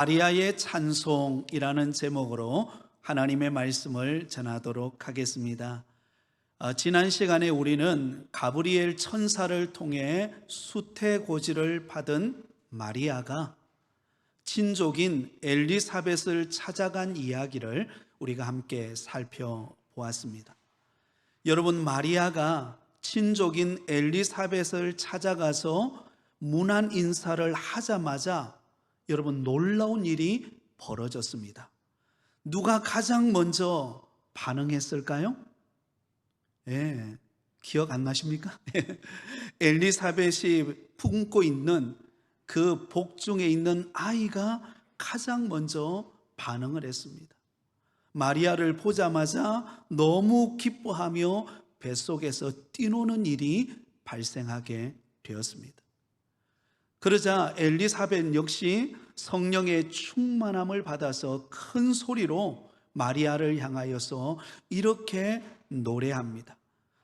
마리아의 찬송이라는 제목으로 하나님의 말씀을 전하도록 하겠습니다. 지난 시간에 우리는 가브리엘 천사를 통해 수태고지를 받은 마리아가 친족인 엘리사벳을 찾아간 이야기를 우리가 함께 살펴보았습니다. 여러분, 마리아가 친족인 엘리사벳을 찾아가서 문안 인사를 하자마자 여러분, 놀라운 일이 벌어졌습니다. 누가 가장 먼저 반응했을까요? 기억 안 나십니까? 엘리사벳이 품고 있는 그 복중에 있는 아이가 가장 먼저 반응을 했습니다. 마리아를 보자마자 너무 기뻐하며 뱃속에서 뛰노는 일이 발생하게 되었습니다. 그러자 엘리사벳 역시 성령의 충만함을 받아서 큰 소리로 마리아를 향하여서 이렇게 노래합니다.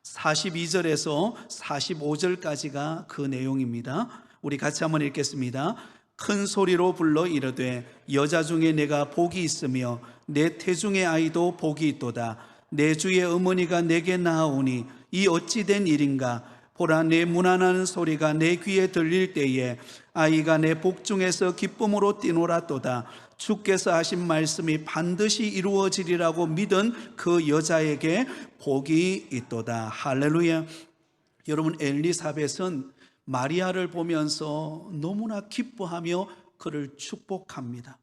42절에서 45절까지가 그 내용입니다. 우리 같이 한번 읽겠습니다. 큰 소리로 불러 이르되 여자 중에 내가 복이 있으며 내 태중의 아이도 복이 있도다. 내 주의 어머니가 내게 낳아오니 이 어찌 된 일인가. 보라, 내 무난하는 소리가 내 귀에 들릴 때에 아이가 내 복중에서 기쁨으로 뛰놀았도다. 주께서 하신 말씀이 반드시 이루어지리라고 믿은 그 여자에게 복이 있도다. 할렐루야. 여러분, 엘리사벳은 마리아를 보면서 너무나 기뻐하며 그를 축복합니다.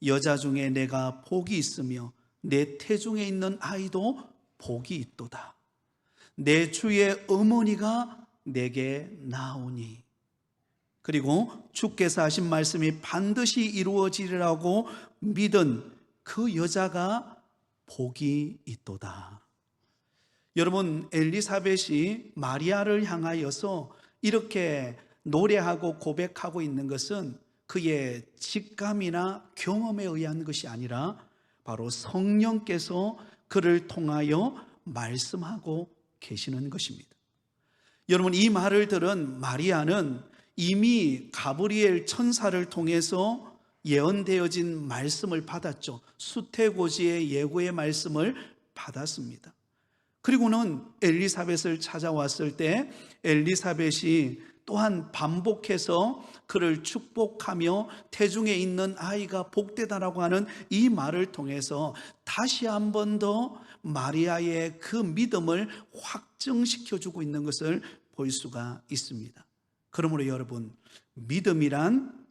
여자 중에 내가 복이 있으며 내 태중에 있는 아이도 복이 있도다. 내 주의 어머니가 내게 나오니, 그리고 주께서 하신 말씀이 반드시 이루어지리라고 믿은 그 여자가 복이 있도다. 여러분, 엘리사벳이 마리아를 향하여서 이렇게 노래하고 고백하고 있는 것은 그의 직감이나 경험에 의한 것이 아니라 바로 성령께서 그를 통하여 말씀하고 계시는 것입니다. 여러분, 이 말을 들은 마리아는 이미 가브리엘 천사를 통해서 예언되어진 말씀을 받았죠. 수태고지의 예고의 말씀을 받았습니다. 그리고는 엘리사벳을 찾아왔을 때 엘리사벳이 또한 반복해서 그를 축복하며 태중에 있는 아이가 복되다라고 하는 이 말을 통해서 다시 한 번 더 마리아의 그 믿음을 확증시켜주고 있는 것을 볼 수가 있습니다. 그러므로 여러분, 믿음이란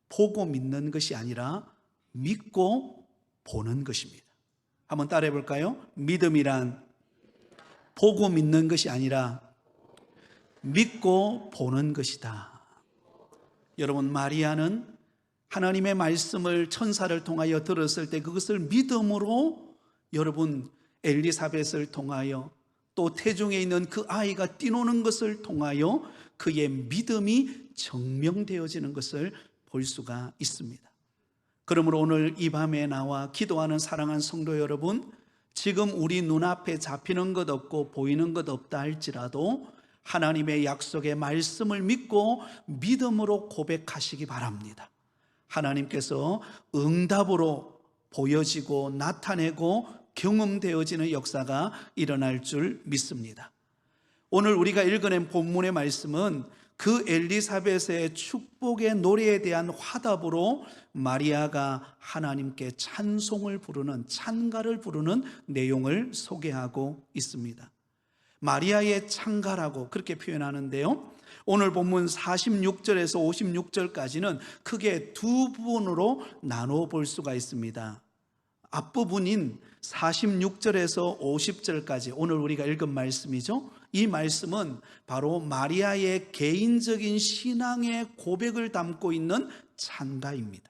보고 믿는 것이 아니라 믿고 보는 것입니다. 한번 따라해 볼까요? 믿음이란 보고 믿는 것이 아니라 믿고 보는 것이다. 여러분, 마리아는 하나님의 말씀을 천사를 통하여 들었을 때 그것을 믿음으로 여러분 엘리사벳을 통하여 또 태중에 있는 그 아이가 뛰노는 것을 통하여 그의 믿음이 증명되어지는 것을 볼 수가 있습니다. 그러므로 오늘 이 밤에 나와 기도하는 사랑하는 성도 여러분, 지금 우리 눈앞에 잡히는 것 없고 보이는 것 없다 할지라도 하나님의 약속의 말씀을 믿고 믿음으로 고백하시기 바랍니다. 하나님께서 응답으로 보여지고 나타내고 경험되어지는 역사가 일어날 줄 믿습니다. 오늘 우리가 읽어낸 본문의 말씀은 그 엘리사벳의 축복의 노래에 대한 화답으로 마리아가 하나님께 찬송을 부르는, 찬가를 부르는 내용을 소개하고 있습니다. 마리아의 찬가라고 그렇게 표현하는데요, 오늘 본문 46절에서 56절까지는 크게 두 부분으로 나누어 볼 수가 있습니다. 앞부분인 46절에서 50절까지 오늘 우리가 읽은 말씀이죠. 이 말씀은 바로 마리아의 개인적인 신앙의 고백을 담고 있는 찬가입니다.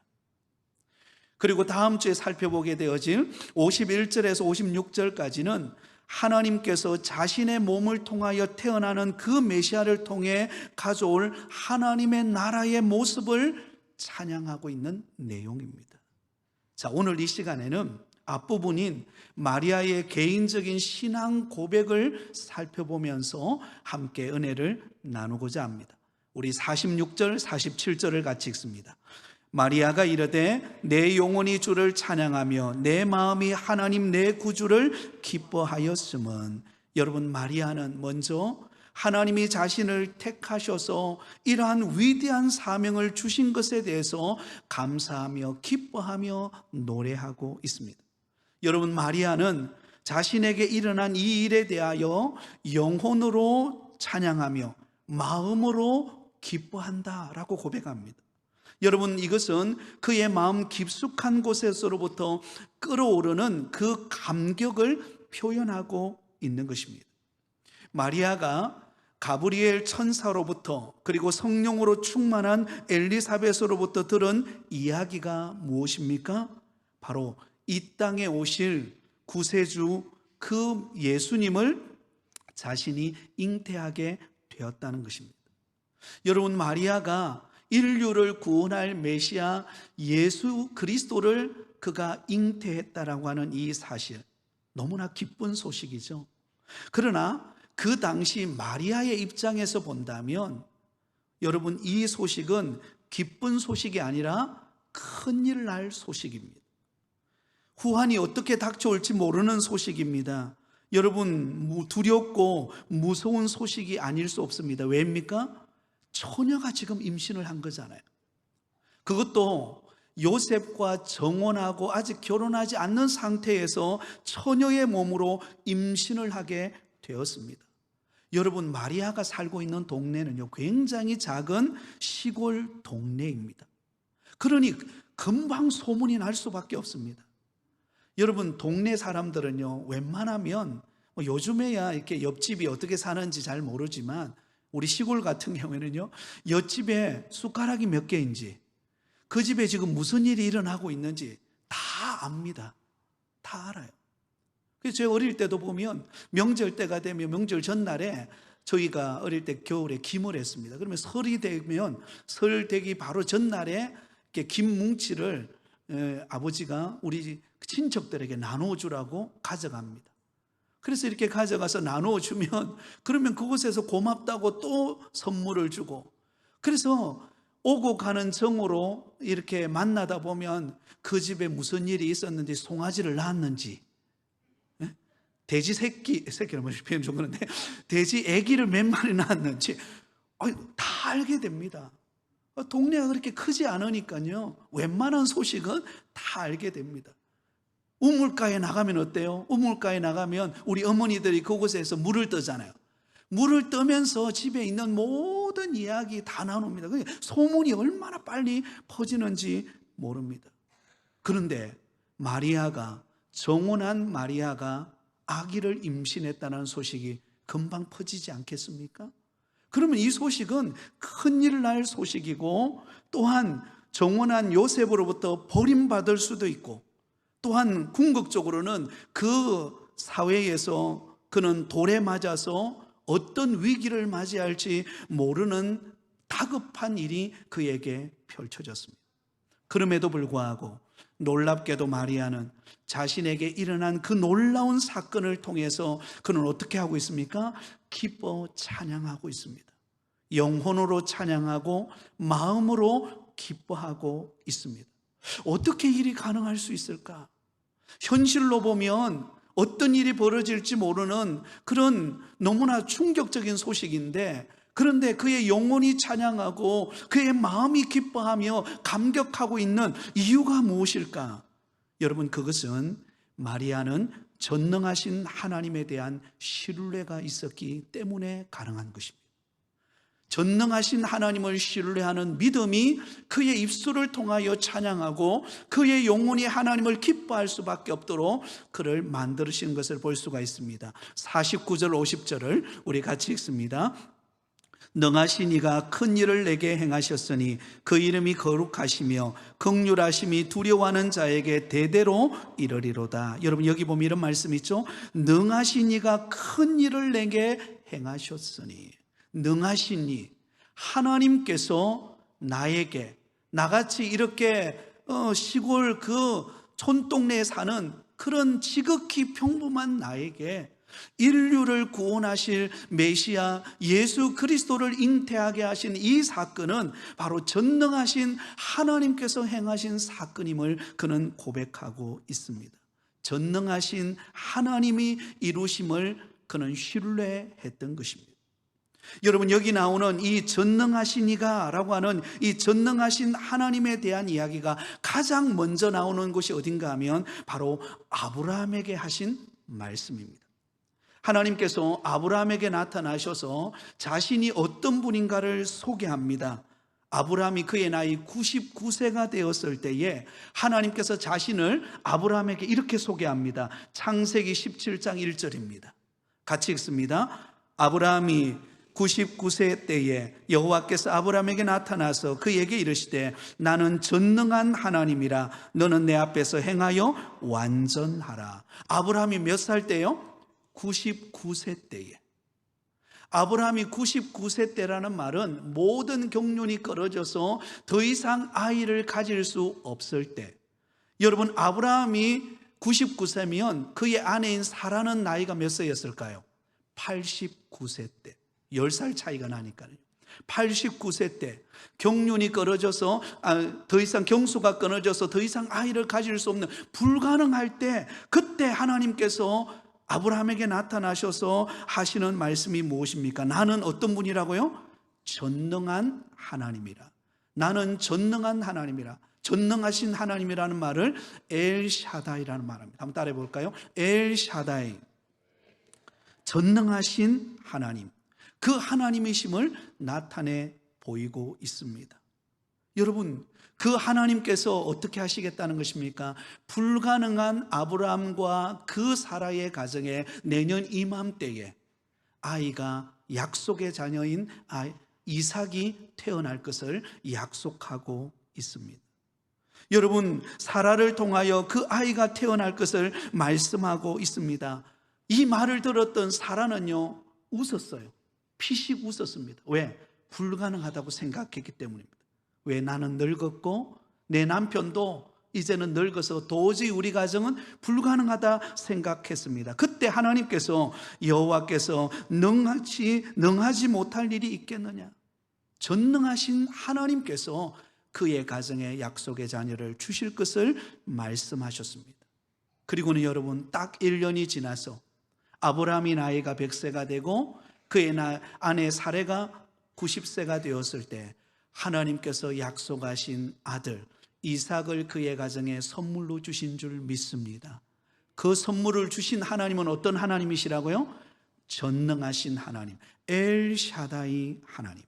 그리고 다음 주에 살펴보게 되어질 51절에서 56절까지는 하나님께서 자신의 몸을 통하여 태어나는 그 메시아를 통해 가져올 하나님의 나라의 모습을 찬양하고 있는 내용입니다. 자, 오늘 이 시간에는 앞부분인 마리아의 개인적인 신앙 고백을 살펴보면서 함께 은혜를 나누고자 합니다. 우리 46절, 47절을 같이 읽습니다. 마리아가 이르되 내 영혼이 주를 찬양하며 내 마음이 하나님 내 구주를 기뻐하였음은. 여러분, 마리아는 먼저 하나님이 자신을 택하셔서 이러한 위대한 사명을 주신 것에 대해서 감사하며 기뻐하며 노래하고 있습니다. 여러분, 마리아는 자신에게 일어난 이 일에 대하여 영혼으로 찬양하며 마음으로 기뻐한다라고 고백합니다. 여러분, 이것은 그의 마음 깊숙한 곳에서로부터 끓어오르는 그 감격을 표현하고 있는 것입니다. 마리아가 가브리엘 천사로부터 그리고 성령으로 충만한 엘리사벳으로부터 들은 이야기가 무엇입니까? 바로 이 땅에 오실 구세주 그 예수님을 자신이 잉태하게 되었다는 것입니다. 여러분, 마리아가 인류를 구원할 메시아 예수 그리스도를 그가 잉태했다라고 하는 이 사실, 너무나 기쁜 소식이죠. 그러나 그 당시 마리아의 입장에서 본다면 여러분, 이 소식은 기쁜 소식이 아니라 큰일 날 소식입니다. 후환이 어떻게 닥쳐올지 모르는 소식입니다. 여러분, 두렵고 무서운 소식이 아닐 수 없습니다. 왜입니까? 처녀가 지금 임신을 한 거잖아요. 그것도 요셉과 정혼하고 아직 결혼하지 않는 상태에서 처녀의 몸으로 임신을 하게 되었습니다. 여러분, 마리아가 살고 있는 동네는요, 굉장히 작은 시골 동네입니다. 그러니 금방 소문이 날 수밖에 없습니다. 여러분, 동네 사람들은요, 웬만하면 요즘에야 이렇게 옆집이 어떻게 사는지 잘 모르지만 우리 시골 같은 경우에는요, 옆집에 숟가락이 몇 개인지, 그 집에 지금 무슨 일이 일어나고 있는지 다 압니다. 다 알아요. 그래서 제가 어릴 때도 보면 명절 때가 되면 명절 전날에 저희가 어릴 때 겨울에 김을 했습니다. 그러면 설이 되면 설 되기 바로 전날에 이렇게 김 뭉치를 아버지가 우리 친척들에게 나눠주라고 가져갑니다. 그래서 이렇게 가져가서 나눠주면 그러면 그곳에서 고맙다고 또 선물을 주고, 그래서 오고 가는 정으로 이렇게 만나다 보면 그 집에 무슨 일이 있었는지, 송아지를 낳았는지, 돼지 새끼를 표현 좀 그런데 돼지 아기를 몇 마리 낳았는지 다 알게 됩니다. 동네가 그렇게 크지 않으니까요, 웬만한 소식은 다 알게 됩니다. 우물가에 나가면 어때요? 우물가에 나가면 우리 어머니들이 그곳에서 물을 뜨잖아요. 물을 뜨면서 집에 있는 모든 이야기 다 나눕니다. 소문이 얼마나 빨리 퍼지는지 모릅니다. 그런데 마리아가, 정혼한 마리아가 아기를 임신했다는 소식이 금방 퍼지지 않겠습니까? 그러면 이 소식은 큰일 날 소식이고, 또한 정혼한 요셉으로부터 버림받을 수도 있고, 또한 궁극적으로는 그 사회에서 그는 돌에 맞아서 어떤 위기를 맞이할지 모르는 다급한 일이 그에게 펼쳐졌습니다. 그럼에도 불구하고 놀랍게도 마리아는 자신에게 일어난 그 놀라운 사건을 통해서 그는 어떻게 하고 있습니까? 기뻐 찬양하고 있습니다. 영혼으로 찬양하고 마음으로 기뻐하고 있습니다. 어떻게 일이 가능할 수 있을까? 현실로 보면 어떤 일이 벌어질지 모르는 그런 너무나 충격적인 소식인데, 그런데 그의 영혼이 찬양하고 그의 마음이 기뻐하며 감격하고 있는 이유가 무엇일까? 여러분, 그것은 마리아는 전능하신 하나님에 대한 신뢰가 있었기 때문에 가능한 것입니다. 전능하신 하나님을 신뢰하는 믿음이 그의 입술을 통하여 찬양하고 그의 영혼이 하나님을 기뻐할 수밖에 없도록 그를 만드신 것을 볼 수가 있습니다. 49절 50절을 우리 같이 읽습니다. 능하신 이가 큰 일을 내게 행하셨으니 그 이름이 거룩하시며 긍휼하심이 두려워하는 자에게 대대로 이르리로다. 여러분, 여기 보면 이런 말씀 있죠. 능하신 이가 큰 일을 내게 행하셨으니, 능하신 이, 하나님께서 나에게, 나같이 이렇게 시골 그 촌동네에 사는 그런 지극히 평범한 나에게 인류를 구원하실 메시아 예수 그리스도를 잉태하게 하신 이 사건은 바로 전능하신 하나님께서 행하신 사건임을 그는 고백하고 있습니다. 전능하신 하나님이 이루심을 그는 신뢰했던 것입니다. 여러분, 여기 나오는 이 전능하신 이가 라고 하는 이 전능하신 하나님에 대한 이야기가 가장 먼저 나오는 곳이 어딘가 하면 바로 아브라함에게 하신 말씀입니다. 하나님께서 아브라함에게 나타나셔서 자신이 어떤 분인가를 소개합니다. 아브라함이 그의 나이 99세가 되었을 때에 하나님께서 자신을 아브라함에게 이렇게 소개합니다. 창세기 17장 1절입니다. 같이 읽습니다. 아브라함이 99세 때에 여호와께서 아브라함에게 나타나서 그에게 이르시되 나는 전능한 하나님이라 너는 내 앞에서 행하여 완전하라. 아브라함이 몇 살 때요? 99세 때에. 아브라함이 99세 때라는 말은 모든 경륜이 끊어져서 더 이상 아이를 가질 수 없을 때. 여러분, 아브라함이 99세면 그의 아내인 사라는 나이가 몇 세였을까요? 89세 때. 10살 차이가 나니까요. 89세 때 경륜이 끊어져서 더 이상 경수가 끊어져서 더 이상 아이를 가질 수 없는 불가능할 때, 그때 하나님께서 아브라함에게 나타나셔서 하시는 말씀이 무엇입니까? 나는 어떤 분이라고요? 전능한 하나님이라. 나는 전능한 하나님이라. 전능하신 하나님이라는 말을 엘샤다이라는 말입니다. 한번 따라해 볼까요? 엘샤다이. 전능하신 하나님. 그 하나님이심을 나타내 보이고 있습니다. 여러분, 그 하나님께서 어떻게 하시겠다는 것입니까? 불가능한 아브라함과 그 사라의 가정에 내년 이맘때에 아이가 약속의 자녀인 이삭이 태어날 것을 약속하고 있습니다. 여러분, 사라를 통하여 그 아이가 태어날 것을 말씀하고 있습니다. 이 말을 들었던 사라는요, 웃었어요. 피식 웃었습니다. 왜? 불가능하다고 생각했기 때문입니다. 왜? 나는 늙었고 내 남편도 이제는 늙어서 도저히 우리 가정은 불가능하다 생각했습니다. 그때 하나님께서, 여호와께서 능하지 못할 일이 있겠느냐? 전능하신 하나님께서 그의 가정에 약속의 자녀를 주실 것을 말씀하셨습니다. 그리고는 여러분, 딱 1년이 지나서 아브라함이 나이가 100세가 되고 그의 아내 사레가 90세가 되었을 때 하나님께서 약속하신 아들 이삭을 그의 가정에 선물로 주신 줄 믿습니다. 그 선물을 주신 하나님은 어떤 하나님이시라고요? 전능하신 하나님, 엘샤다이 하나님.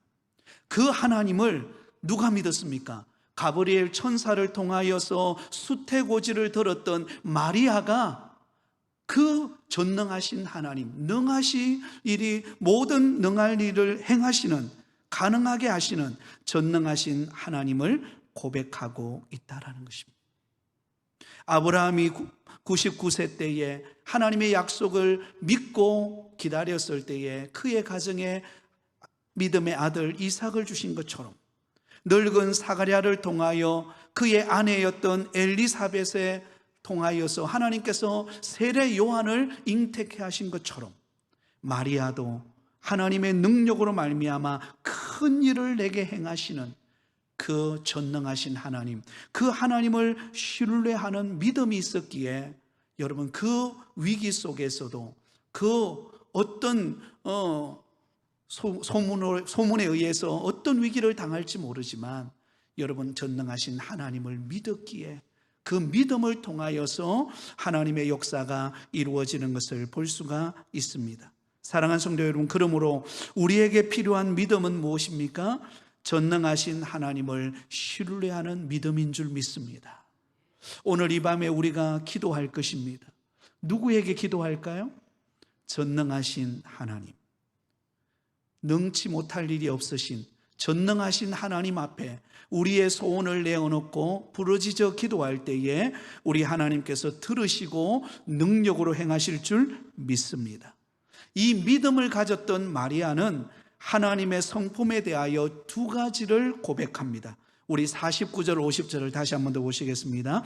그 하나님을 누가 믿었습니까? 가브리엘 천사를 통하여서 수태고지를 들었던 마리아가 그 전능하신 하나님, 모든 능할 일을 행하시는, 가능하게 하시는 전능하신 하나님을 고백하고 있다라는 것입니다. 아브라함이 99세 때에 하나님의 약속을 믿고 기다렸을 때에 그의 가정에 믿음의 아들 이삭을 주신 것처럼, 늙은 사가랴를 통하여 그의 아내였던 엘리사벳의 통하여서 하나님께서 세례 요한을 잉태케 하신 것처럼 마리아도 하나님의 능력으로 말미암아 큰 일을 내게 행하시는 그 전능하신 하나님, 그 하나님을 신뢰하는 믿음이 있었기에 여러분, 그 위기 속에서도 그 어떤 소문에 의해서 어떤 위기를 당할지 모르지만 여러분, 전능하신 하나님을 믿었기에 그 믿음을 통하여서 하나님의 역사가 이루어지는 것을 볼 수가 있습니다. 사랑하는 성도 여러분, 그러므로 우리에게 필요한 믿음은 무엇입니까? 전능하신 하나님을 신뢰하는 믿음인 줄 믿습니다. 오늘 이 밤에 우리가 기도할 것입니다. 누구에게 기도할까요? 전능하신 하나님, 능치 못할 일이 없으신 전능하신 하나님 앞에 우리의 소원을 내어놓고 부르짖어 기도할 때에 우리 하나님께서 들으시고 능력으로 행하실 줄 믿습니다. 이 믿음을 가졌던 마리아는 하나님의 성품에 대하여 두 가지를 고백합니다. 우리 49절 50절을 다시 한 번 더 보시겠습니다.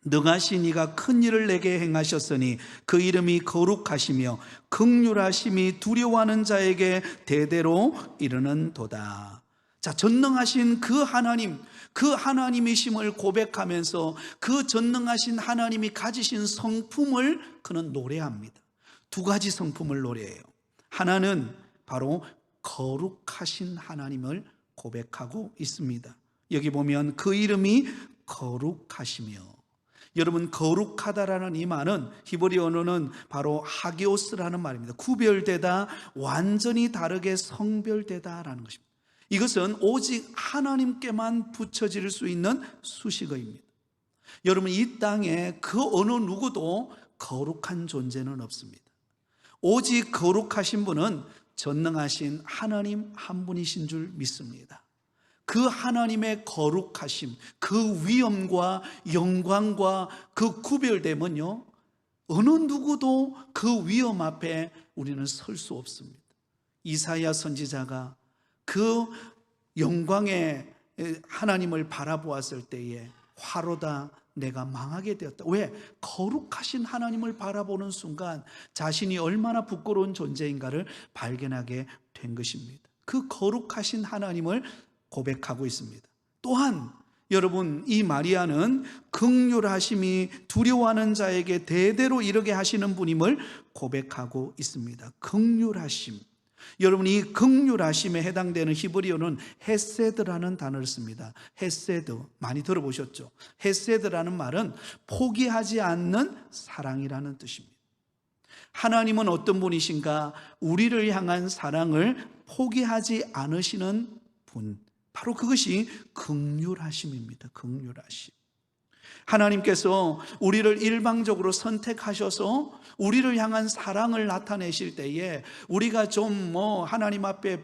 능하시니가 큰 일을 내게 행하셨으니 그 이름이 거룩하시며 긍휼하심이 두려워하는 자에게 대대로 이르는도다. 자, 전능하신 그 하나님, 그 하나님이심을 고백하면서 그 전능하신 하나님이 가지신 성품을 그는 노래합니다. 두 가지 성품을 노래해요. 하나는 바로 거룩하신 하나님을 고백하고 있습니다. 여기 보면 그 이름이 거룩하시며, 여러분, 거룩하다라는 이 말은 히브리 언어는 바로 하기오스라는 말입니다. 구별되다, 완전히 다르게 성별되다라는 것입니다. 이것은 오직 하나님께만 붙여질 수 있는 수식어입니다. 여러분, 이 땅에 그 어느 누구도 거룩한 존재는 없습니다. 오직 거룩하신 분은 전능하신 하나님 한 분이신 줄 믿습니다. 그 하나님의 거룩하심, 그 위엄과 영광과 그 구별됨은요, 어느 누구도 그 위엄 앞에 우리는 설 수 없습니다. 이사야 선지자가 그 영광의 하나님을 바라보았을 때에 화로다, 내가 망하게 되었다. 왜? 거룩하신 하나님을 바라보는 순간 자신이 얼마나 부끄러운 존재인가를 발견하게 된 것입니다. 그 거룩하신 하나님을 고백하고 있습니다. 또한 여러분, 이 마리아는 긍휼하심이 두려워하는 자에게 대대로 이르게 하시는 분임을 고백하고 있습니다. 긍휼하심. 여러분, 이 긍휼하심에 해당되는 히브리어는 헤세드라는 단어를 씁니다. 헤세드, 많이 들어보셨죠? 헤세드라는 말은 포기하지 않는 사랑이라는 뜻입니다. 하나님은 어떤 분이신가? 우리를 향한 사랑을 포기하지 않으시는 분, 바로 그것이 긍휼하심입니다. 긍휼하심. 하나님께서 우리를 일방적으로 선택하셔서 우리를 향한 사랑을 나타내실 때에 우리가 좀 하나님 앞에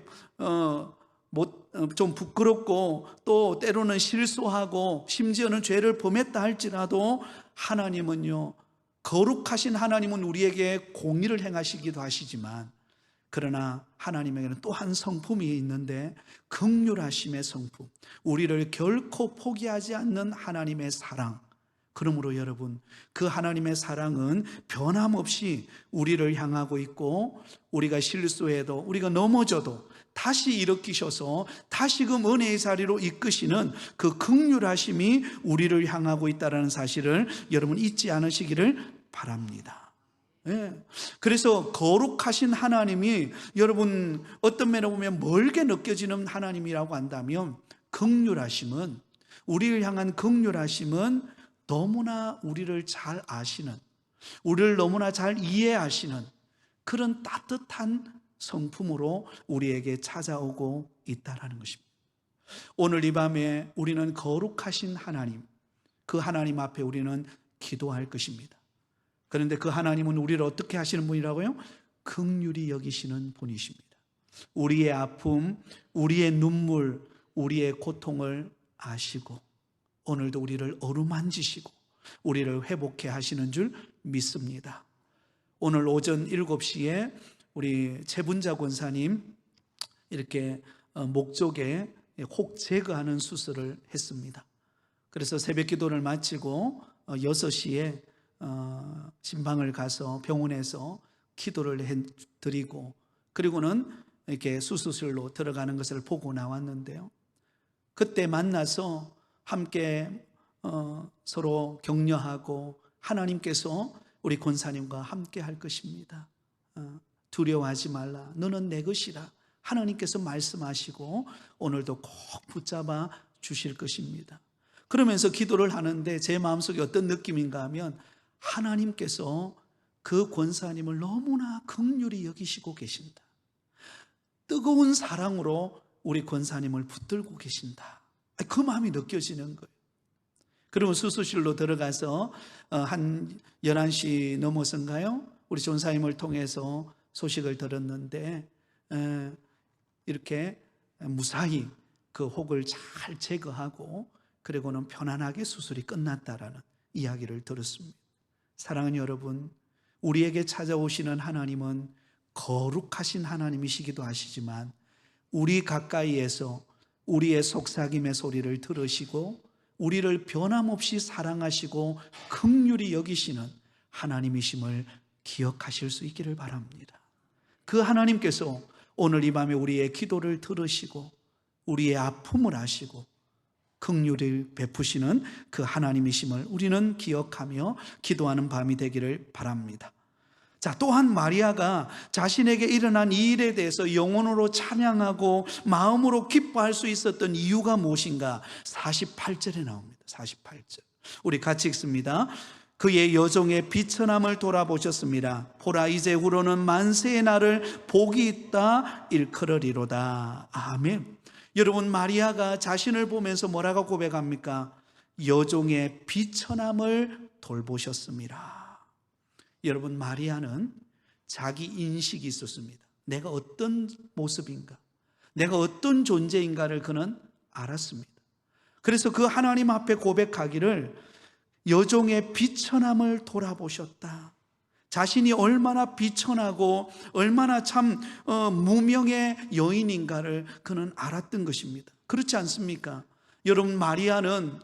좀 부끄럽고 또 때로는 실수하고 심지어는 죄를 범했다 할지라도 하나님은요, 거룩하신 하나님은 우리에게 공의를 행하시기도 하시지만, 그러나 하나님에게는 또 한 성품이 있는데 긍휼하심의 성품, 우리를 결코 포기하지 않는 하나님의 사랑. 그러므로 여러분, 그 하나님의 사랑은 변함없이 우리를 향하고 있고, 우리가 실수해도, 우리가 넘어져도 다시 일으키셔서 다시금 은혜의 자리로 이끄시는 그 긍휼하심이 우리를 향하고 있다는 사실을 여러분 잊지 않으시기를 바랍니다. 그래서 거룩하신 하나님이 여러분 어떤 면에 보면 멀게 느껴지는 하나님이라고 한다면, 긍휼하심은, 우리를 향한 긍휼하심은 너무나 우리를 잘 아시는, 우리를 너무나 잘 이해하시는 그런 따뜻한 성품으로 우리에게 찾아오고 있다는 것입니다. 오늘 이 밤에 우리는 거룩하신 하나님, 그 하나님 앞에 우리는 기도할 것입니다. 그런데 그 하나님은 우리를 어떻게 하시는 분이라고요? 긍휼히 여기시는 분이십니다. 우리의 아픔, 우리의 눈물, 우리의 고통을 아시고 오늘도 우리를 어루만지시고 우리를 회복해 하시는 줄 믿습니다. 오늘 오전 7시에 우리 최분자 권사님 이렇게 목 쪽에 혹 제거하는 수술을 했습니다. 그래서 새벽 기도를 마치고 6시에 신방을 가서 병원에서 기도를 드리고, 그리고는 이렇게 수술실로 들어가는 것을 보고 나왔는데요, 그때 만나서 함께 서로 격려하고 하나님께서 우리 권사님과 함께 할 것입니다. 두려워하지 말라, 너는 내 것이라 하나님께서 말씀하시고 오늘도 꼭 붙잡아 주실 것입니다. 그러면서 기도를 하는데 제 마음속에 어떤 느낌인가 하면, 하나님께서 그 권사님을 너무나 긍휼히 여기시고 계신다, 뜨거운 사랑으로 우리 권사님을 붙들고 계신다, 그 마음이 느껴지는 거예요. 그리고 수술실로 들어가서 한 11시 넘어서인가요? 우리 전사님을 통해서 소식을 들었는데 이렇게 무사히 그 혹을 잘 제거하고 그리고는 편안하게 수술이 끝났다라는 이야기를 들었습니다. 사랑하는 여러분, 우리에게 찾아오시는 하나님은 거룩하신 하나님이시기도 하시지만 우리 가까이에서 우리의 속삭임의 소리를 들으시고 우리를 변함없이 사랑하시고 긍휼히 여기시는 하나님이심을 기억하실 수 있기를 바랍니다. 그 하나님께서 오늘 이 밤에 우리의 기도를 들으시고 우리의 아픔을 아시고 긍휼을 베푸시는 그 하나님이심을 우리는 기억하며 기도하는 밤이 되기를 바랍니다. 자, 또한 마리아가 자신에게 일어난 이 일에 대해서 영혼으로 찬양하고 마음으로 기뻐할 수 있었던 이유가 무엇인가? 48절에 나옵니다. 48절. 우리 같이 읽습니다. 그의 여종의 비천함을 돌아보셨습니다. 보라, 이제후로는 만세의 날을 복이 있다 일컬으리로다. 아멘. 여러분, 마리아가 자신을 보면서 뭐라고 고백합니까? 여종의 비천함을 돌보셨습니다. 여러분, 마리아는 자기 인식이 있었습니다. 내가 어떤 모습인가, 내가 어떤 존재인가를 그는 알았습니다. 그래서 그 하나님 앞에 고백하기를 여종의 비천함을 돌아보셨다. 자신이 얼마나 비천하고 얼마나 참 무명의 여인인가를 그는 알았던 것입니다. 그렇지 않습니까? 여러분, 마리아는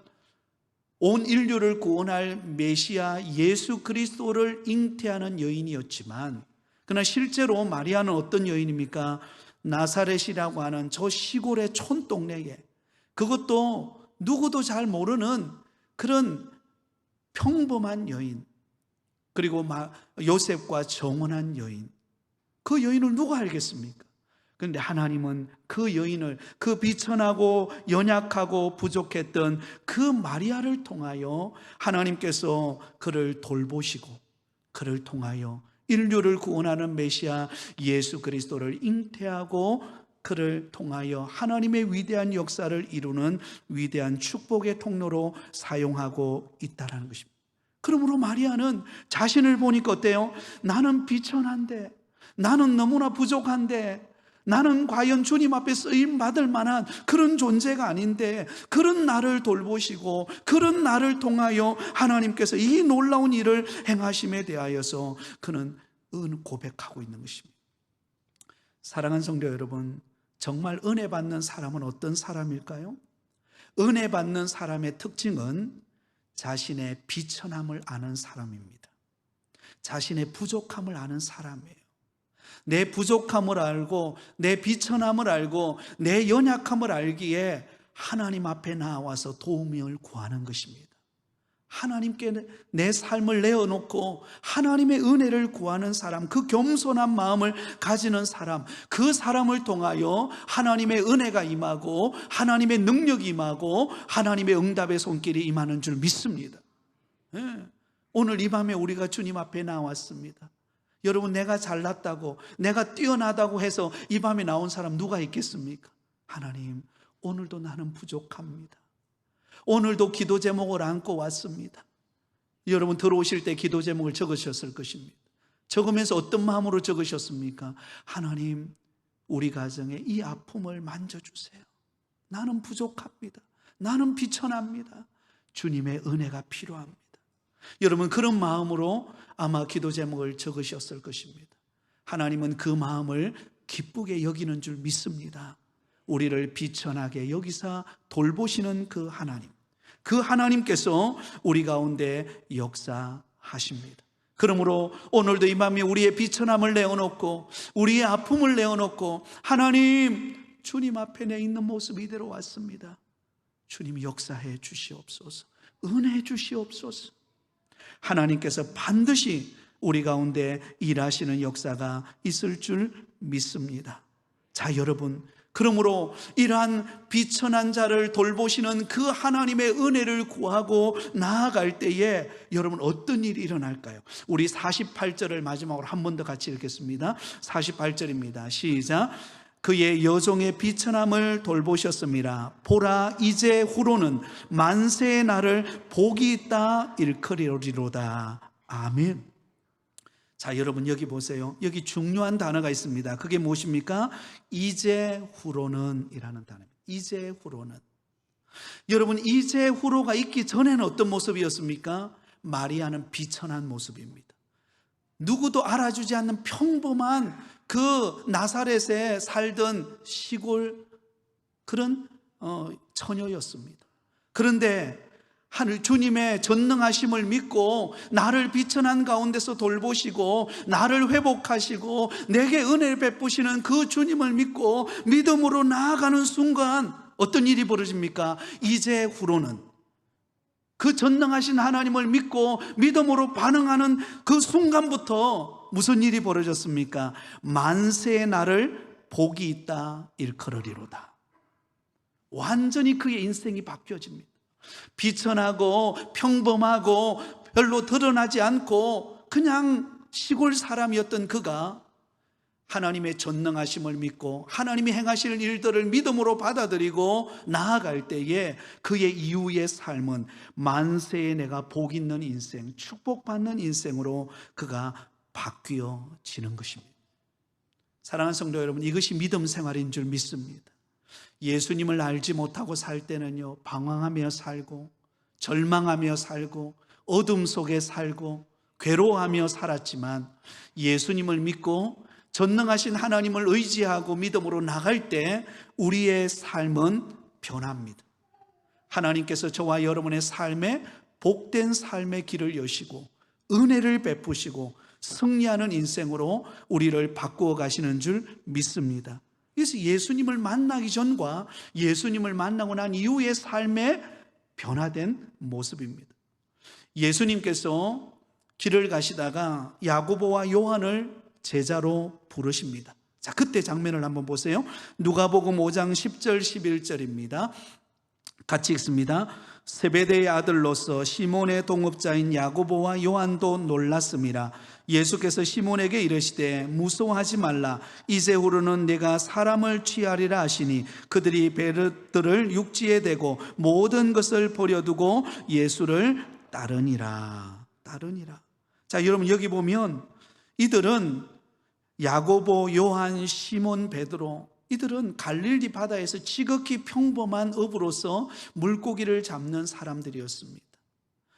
온 인류를 구원할 메시아 예수 그리스도를 잉태하는 여인이었지만, 그러나 실제로 마리아는 어떤 여인입니까? 나사렛이라고 하는 저 시골의 촌동네에, 그것도 누구도 잘 모르는 그런 평범한 여인, 그리고 요셉과 정혼한 여인, 그 여인을 누가 알겠습니까? 그런데 하나님은 그 여인을, 그 비천하고 연약하고 부족했던 그 마리아를 통하여 하나님께서 그를 돌보시고 그를 통하여 인류를 구원하는 메시아 예수 그리스도를 잉태하고 그를 통하여 하나님의 위대한 역사를 이루는 위대한 축복의 통로로 사용하고 있다는 것입니다. 그러므로 마리아는 자신을 보니까 어때요? 나는 비천한데, 나는 너무나 부족한데, 나는 과연 주님 앞에 쓰임받을 만한 그런 존재가 아닌데, 그런 나를 돌보시고 그런 나를 통하여 하나님께서 이 놀라운 일을 행하심에 대하여서 그는 고백하고 있는 것입니다. 사랑하는 성도 여러분, 정말 은혜 받는 사람은 어떤 사람일까요? 은혜 받는 사람의 특징은 자신의 비천함을 아는 사람입니다. 자신의 부족함을 아는 사람이에요. 내 부족함을 알고 내 비천함을 알고 내 연약함을 알기에 하나님 앞에 나와서 도움을 구하는 것입니다. 하나님께 내 삶을 내어놓고 하나님의 은혜를 구하는 사람, 그 겸손한 마음을 가지는 사람, 그 사람을 통하여 하나님의 은혜가 임하고 하나님의 능력이 임하고 하나님의 응답의 손길이 임하는 줄 믿습니다. 네. 오늘 이 밤에 우리가 주님 앞에 나왔습니다. 여러분, 내가 잘났다고, 내가 뛰어나다고 해서 이 밤에 나온 사람 누가 있겠습니까? 하나님, 오늘도 나는 부족합니다. 오늘도 기도 제목을 안고 왔습니다. 여러분, 들어오실 때 기도 제목을 적으셨을 것입니다. 적으면서 어떤 마음으로 적으셨습니까? 하나님, 우리 가정에 이 아픔을 만져주세요. 나는 부족합니다. 나는 비천합니다. 주님의 은혜가 필요합니다. 여러분, 그런 마음으로 아마 기도 제목을 적으셨을 것입니다. 하나님은 그 마음을 기쁘게 여기는 줄 믿습니다. 우리를 비천하게 여기사 돌보시는 그 하나님, 그 하나님께서 우리 가운데 역사하십니다. 그러므로 오늘도 이 밤에 우리의 비천함을 내어놓고 우리의 아픔을 내어놓고, 하나님, 주님 앞에 내 있는 모습 이대로 왔습니다. 주님, 역사해 주시옵소서. 은혜해 주시옵소서. 하나님께서 반드시 우리 가운데 일하시는 역사가 있을 줄 믿습니다. 자, 여러분, 그러므로 이러한 비천한 자를 돌보시는 그 하나님의 은혜를 구하고 나아갈 때에 여러분, 어떤 일이 일어날까요? 우리 48절을 마지막으로 한 번 더 같이 읽겠습니다. 48절입니다. 시작. 그의 여종의 비천함을 돌보셨습니다. 보라, 이제 후로는 만세의 날을 복이 있다 일컬이로다. 아멘. 자, 여러분, 여기 보세요. 여기 중요한 단어가 있습니다. 그게 무엇입니까? 이제 후로는 이라는 단어입니다. 이제 후로는. 여러분, 이제 후로가 있기 전에는 어떤 모습이었습니까? 마리아는 비천한 모습입니다. 누구도 알아주지 않는 평범한 그 나사렛에 살던 시골 그런 처녀였습니다. 그런데 하늘 주님의 전능하심을 믿고 나를 비천한 가운데서 돌보시고 나를 회복하시고 내게 은혜를 베푸시는 그 주님을 믿고 믿음으로 나아가는 순간 어떤 일이 벌어집니까? 이제 후로는 그 전능하신 하나님을 믿고 믿음으로 반응하는 그 순간부터 무슨 일이 벌어졌습니까? 만세의 나를 복이 있다 일컬으리로다. 완전히 그의 인생이 바뀌어집니다. 비천하고 평범하고 별로 드러나지 않고 그냥 시골 사람이었던 그가 하나님의 전능하심을 믿고 하나님이 행하실 일들을 믿음으로 받아들이고 나아갈 때에 그의 이후의 삶은 만세에 내가 복 있는 인생, 축복받는 인생으로 그가 바뀌어지는 것입니다. 사랑하는 성도 여러분, 이것이 믿음 생활인 줄 믿습니다. 예수님을 알지 못하고 살 때는요, 방황하며 살고 절망하며 살고 어둠 속에 살고 괴로워하며 살았지만 예수님을 믿고 전능하신 하나님을 의지하고 믿음으로 나갈 때 우리의 삶은 변합니다. 하나님께서 저와 여러분의 삶에 복된 삶의 길을 여시고 은혜를 베푸시고 승리하는 인생으로 우리를 바꾸어 가시는 줄 믿습니다. 그래서 예수님을 만나기 전과 예수님을 만나고 난 이후의 삶의 변화된 모습입니다. 예수님께서 길을 가시다가 야고보와 요한을 제자로 부르십니다. 자, 그때 장면을 한번 보세요. 누가복음 5장 10절 11절입니다. 같이 읽습니다. 세베대의 아들로서 시몬의 동업자인 야고보와 요한도 놀랐습니다. 예수께서 시몬에게 이르시되 무서워하지 말라. 이제후로는 내가 사람을 취하리라 하시니 그들이 배들을 육지에 대고 모든 것을 버려두고 예수를 따르니라. 자, 여러분 여기 보면 이들은 야고보, 요한, 시몬, 베드로, 이들은 갈릴리 바다에서 지극히 평범한 어부로서 물고기를 잡는 사람들이었습니다.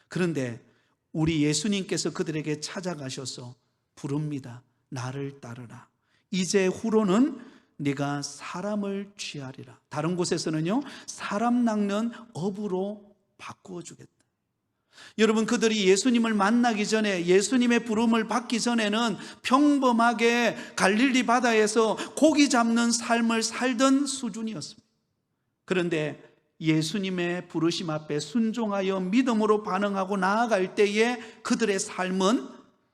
그런데 우리 예수님께서 그들에게 찾아가셔서 부릅니다. 나를 따르라. 이제 후로는 네가 사람을 취하리라. 다른 곳에서는요, 사람 낚는 어부로 바꾸어 주겠다. 여러분, 그들이 예수님을 만나기 전에, 예수님의 부름을 받기 전에는 평범하게 갈릴리 바다에서 고기 잡는 삶을 살던 수준이었습니다. 그런데 예수님의 부르심 앞에 순종하여 믿음으로 반응하고 나아갈 때에 그들의 삶은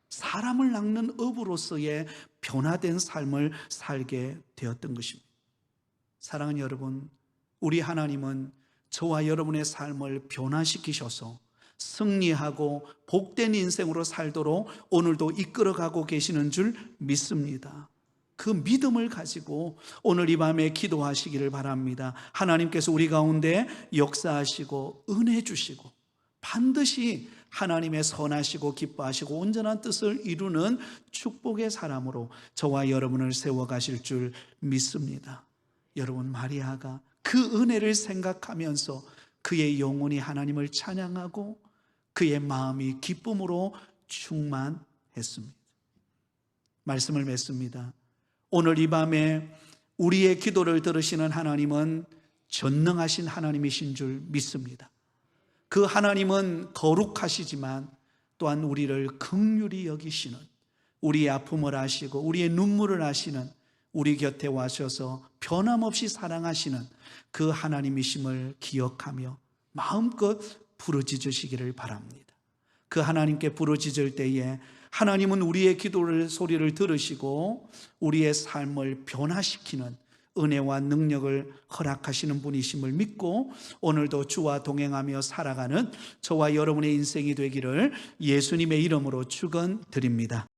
사람을 낚는 어부로서의 변화된 삶을 살게 되었던 것입니다. 사랑하는 여러분, 우리 하나님은 저와 여러분의 삶을 변화시키셔서 승리하고 복된 인생으로 살도록 오늘도 이끌어가고 계시는 줄 믿습니다. 그 믿음을 가지고 오늘 이 밤에 기도하시기를 바랍니다. 하나님께서 우리 가운데 역사하시고 은혜 주시고 반드시 하나님의 선하시고 기뻐하시고 온전한 뜻을 이루는 축복의 사람으로 저와 여러분을 세워가실 줄 믿습니다. 여러분, 마리아가 그 은혜를 생각하면서 그의 영혼이 하나님을 찬양하고 그의 마음이 기쁨으로 충만했습니다. 말씀을 맺습니다. 오늘 이 밤에 우리의 기도를 들으시는 하나님은 전능하신 하나님이신 줄 믿습니다. 그 하나님은 거룩하시지만 또한 우리를 긍휼히 여기시는, 우리의 아픔을 아시고 우리의 눈물을 아시는, 우리 곁에 와셔서 변함없이 사랑하시는 그 하나님이심을 기억하며 마음껏 부르짖으시기를 바랍니다. 그 하나님께 부르짖을 때에 하나님은 우리의 기도를 소리를 들으시고 우리의 삶을 변화시키는 은혜와 능력을 허락하시는 분이심을 믿고 오늘도 주와 동행하며 살아가는 저와 여러분의 인생이 되기를 예수님의 이름으로 축원드립니다.